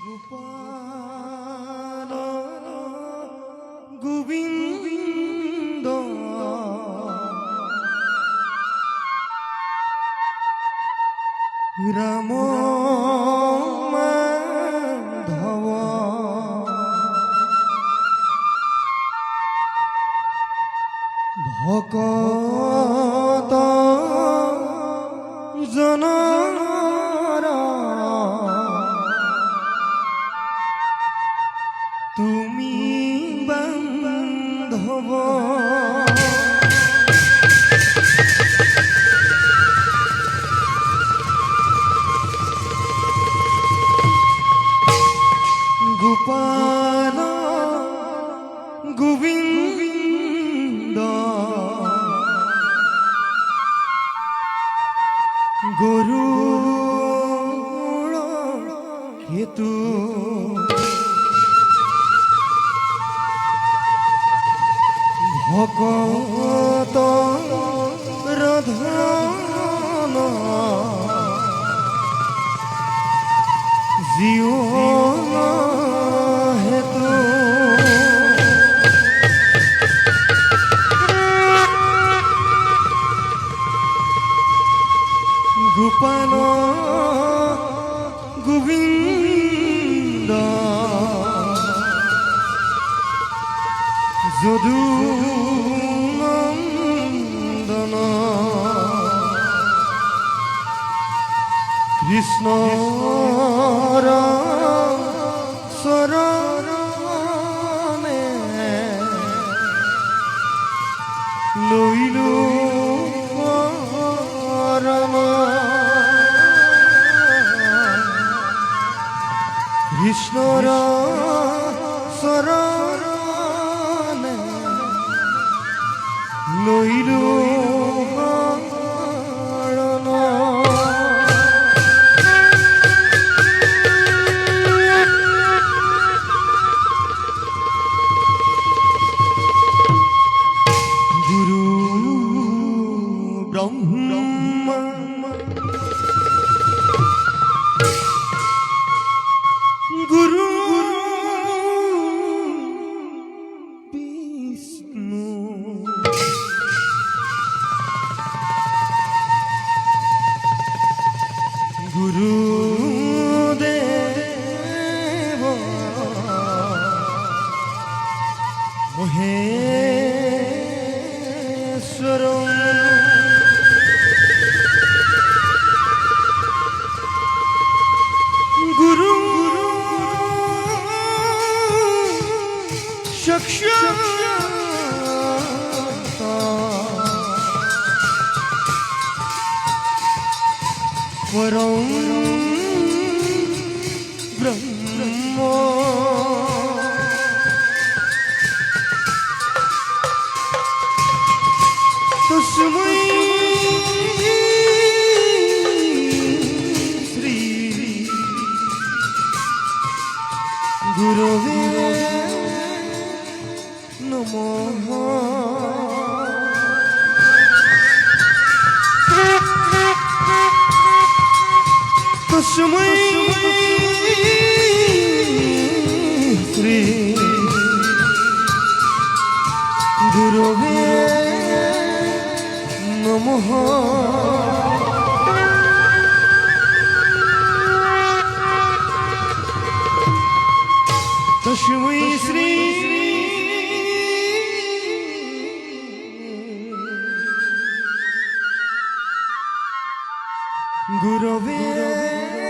গোপাল গোবিন্দ রাম মাধব ভকত genre তুমি বান্ধব গোপাল গোবিন্দ গরুড় কেতু ভকত রধন জীবন হেতু গোপাল গোবিন্দ যদু নন্দন কৃষ্ণ শরণে লইলু পরম কৃষ্ণর শরণে লইলু শরণ গুরু ব্রহ্মা গুরু বিষ্ণু গুরু দেব মহেশ্বর গুরু সাক্ষাৎ পরম ব্রহ্ম তস্मै শ্রী গুরবে নমঃ তস্मै শ্রী গুরবে নমঃ তস্मै শ্রী গুরবে